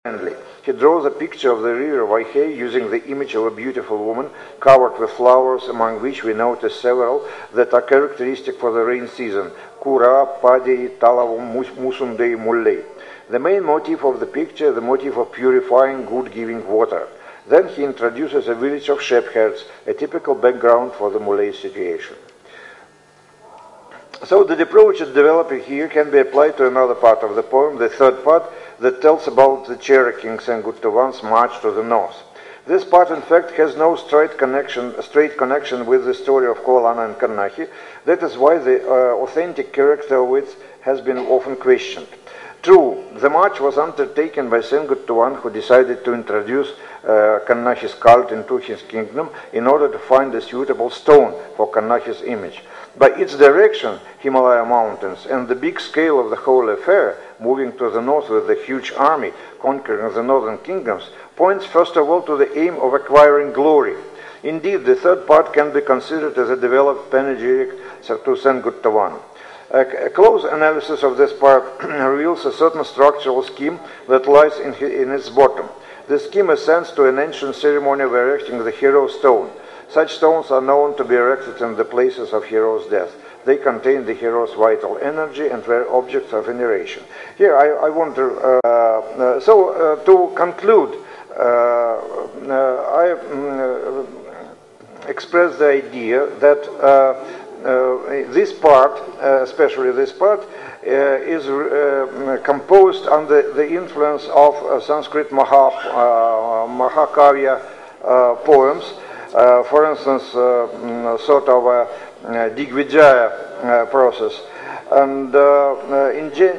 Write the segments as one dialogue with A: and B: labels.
A: Finally, he draws a picture of the river Avaai using the image of a beautiful woman covered with flowers, among which we notice several that are characteristic for the rain season: Kura, Padi, Talavum, Musundei, Mullei. The main motif of the picture is the motif of purifying, good-giving water. Then he introduces a village of sheepherds, a typical background for the Mullei situation. So the approach developing here can be applied to another part of the poem, the third part, that tells about the Cherokee King Sengutuvan's march to the north. This part, in fact, has no straight connection with the story of Kolana and Kannahi. That is why the authentic character of it has been often questioned. True, the march was undertaken by Sengutuvan, who decided to introduce Kannahi's cult into his kingdom in order to find a suitable stone for Kannahi's image. By its direction, Himalaya mountains, and the big scale of the whole affair, moving to the north with a huge army conquering the northern kingdoms, points first of all to the aim of acquiring glory. Indeed, the third part can be considered as a developed panegyric to Sengutuvan. A close analysis of this part reveals a certain structural scheme that lies in its bottom. The scheme ascends to an ancient ceremony of erecting the hero's stone. Such stones are known to be erected in the places of heroes' death. They contain the hero's vital energy and were objects of veneration. Here I want to... to conclude, I express the idea that this part, especially this part, is composed under the influence of Sanskrit Mahakavya poems. For instance, sort of a Digvijaya process. And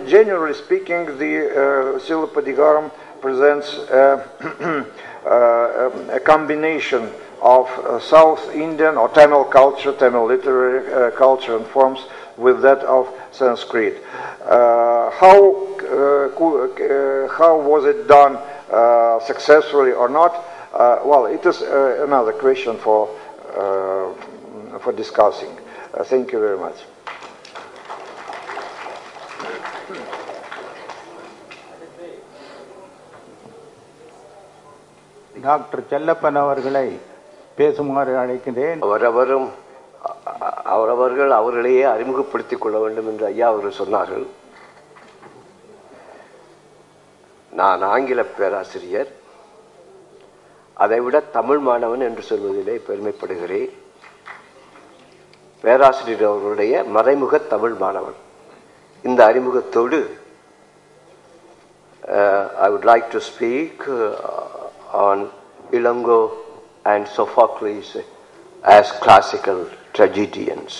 A: generally speaking, the Silapadigaram presents a combination of South Indian or Tamil culture, Tamil literary culture and forms with that of Sanskrit. How was it done successfully or not? Well, it is another question for discussing. Thank you very much.
B: Doctor Chellappan அவர்களை பேசுமாறு அழைக்கிறேன்.
C: அவரவர்கள் அவர்களையே அறிமுகப்படுத்திக் கொள்ள வேண்டும் என்று ஐயா அவர்கள் சொன்னார்கள். நான் ஆங்கில பேராசிரியர், அதைவிட தமிழ் மாணவன் என்று சொல்வதிலே பெருமைப்படுகிறேன். பேராசிரியர் அவர்களுடைய மறைமுக தமிழ் மாணவன். இந்த அறிமுகத்தோடு I would like to speak on Ilango and Sophocles as classical tragedians.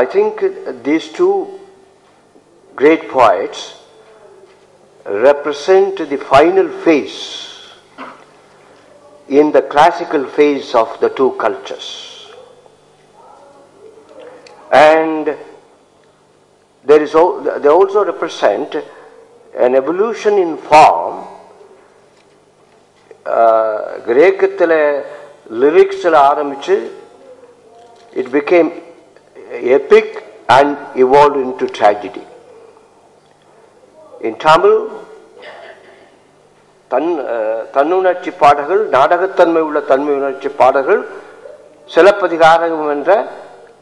C: I think these two great poets represent the final phase in the classical phase of the two cultures. And they also represent an evolution in form. Greek lyrics it became epic and evolved into tragedy. In Tamil, தன்னுணர்ச்சி பாடல்கள், நாடகத்தன்மை உள்ள தன்மை உணர்ச்சி பாடல்கள் சிலப்பதிகாரம் என்ற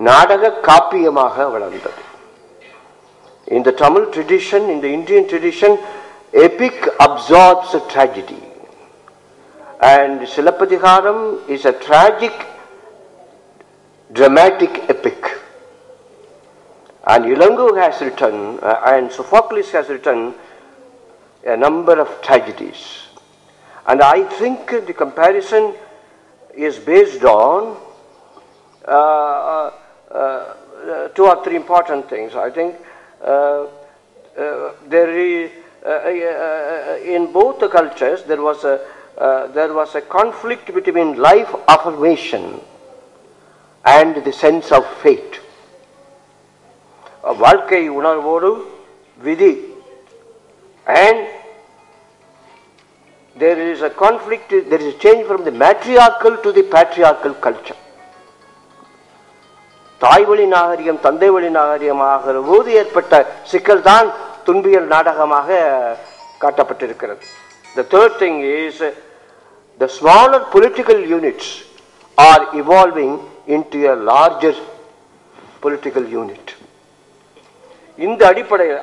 C: நாடக காப்பியமாக வளர்ந்தது. In the Tamil tradition, in the Indian tradition, epic absorbs a tragedy. And Silappadigaram is a tragic, dramatic epic. And Ilango has written, and Sophocles has written a number of tragedies. And I think the comparison is based on two or three important things. I think there is, in both the cultures there was a conflict between life affirmation and the sense of fate. வாழ்க்கை உணர்வோடு விதி, and there is a conflict, there is a change from the matriarchal to the patriarchal culture. தாய்வழி நாகரிகம் தந்தை வழி நாகரிகம் ஆகிற போது ஏற்பட்ட சிக்கல் தான் துன்பியல் நாடகமாக காட்டப்பட்டிருக்கிறது. The third thing is the smaller political units are evolving into a larger political unit. இந்த அடிப்படையில்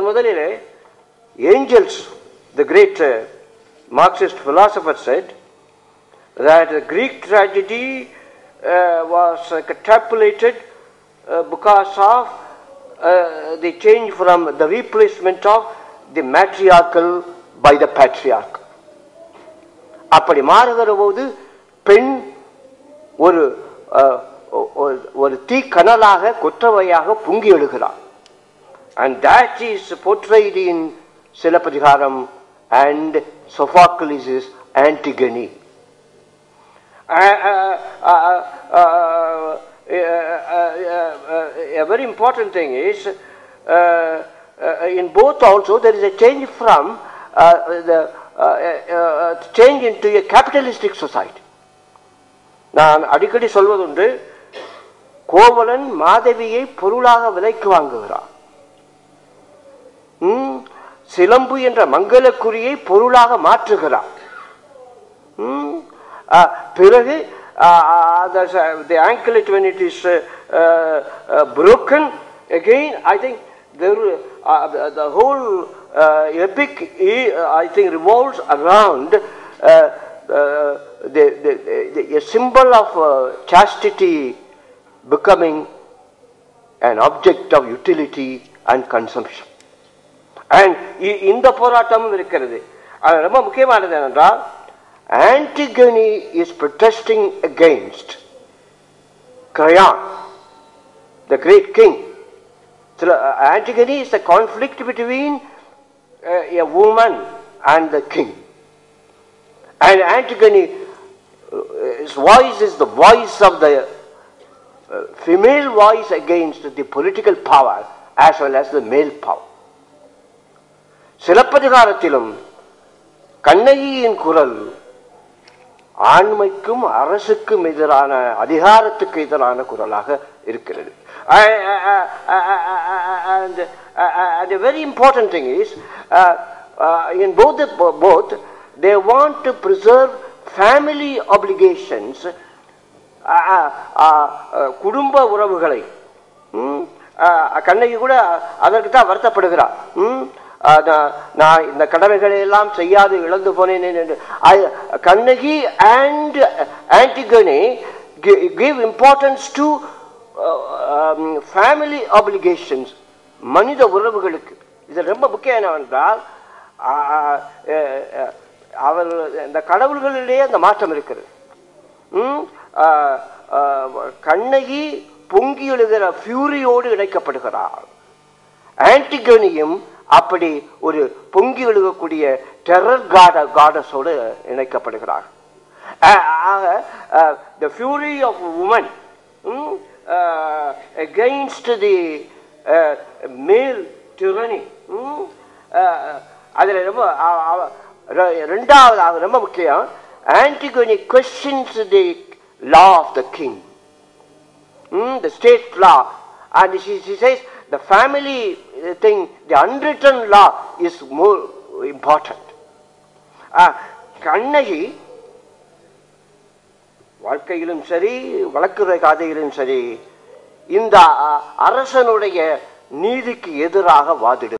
C: முதலிலே angels, the great Marxist philosopher, said that the Greek tragedy was catapulted because of the change from the replacement of the matriarchal by the patriarch. அப்படி மாறுகிற போது பெண் ஒரு ஒரு தீக்கனலாக கொற்றவையாக பொங்கி எழுகிறார். And that is portrayed in Silappatikaram and Sophocles' Antigone. A very important thing is in both also there is a change from the change into a capitalistic society. நான் அடிக்கடி சொல்வதுண்டு, கோவலன் மாதவியை பொருளாக விலைக்கு வாங்குகிறார். சிலம்பு என்ற மங்களக்குறியை பொருளாக மாற்றுகிறார். பிறகு the anklet, when it is broken again, I think the whole epic I think revolves around a symbol of chastity becoming an object of utility and consumption. And இந்த போராட்டமும் இருக்கிறது. அது ரொம்ப முக்கியமானது என்னென்றால், Antigone is protesting against Creon, the great king. So, Antigone is the conflict between a woman and the king. And Antigone's voice is the voice of the female voice against the political power as well as the male power. சிலப்பதிகாரத்திலும் கண்ணகியின் குரல் ஆண்மைக்கும் அரசுக்கும் எதிரான, அதிகாரத்துக்கு எதிரான குரலாக இருக்கிறது. And a very important thing is, in both they want to preserve family obligations, குடும்ப உறவுகளை. கண்ணகி கூட அதற்கு தான் வருத்தப்படுகிறார். நான் இந்த கடமைகளை எல்லாம் செய்யாது இழந்து போனேன் என்று. Kannagi and Antigone give importance to family obligations, மனித உறவுகளுக்கு. இது ரொம்ப முக்கியம் என்னவென்றால், அவர் இந்த கடவுள்களிலேயே அந்த மாற்றம் இருக்கிறது. கண்ணகி பொங்கி எழுகிற ஃபியூரியோடு இணைக்கப்படுகிறார். ஆன்டிகோனியும் அப்படி ஒரு பொங்கி எழுகக்கூடிய terror காடஸோடு இணைக்கப்படுகிறார். The fury of woman against the male tyranny. அதில் ரொம்ப ரெண்டாவதாக ரொம்ப முக்கியம், Antigone questions the law of the king, the state law, and she says the family thing, the unwritten law is more important. Kannagi வாழ்க்கையிலும் சரி வழக்குரை காதையிலும் சரி இந்த அரசனுடைய நீதிக்கு எதிராக வாதிடு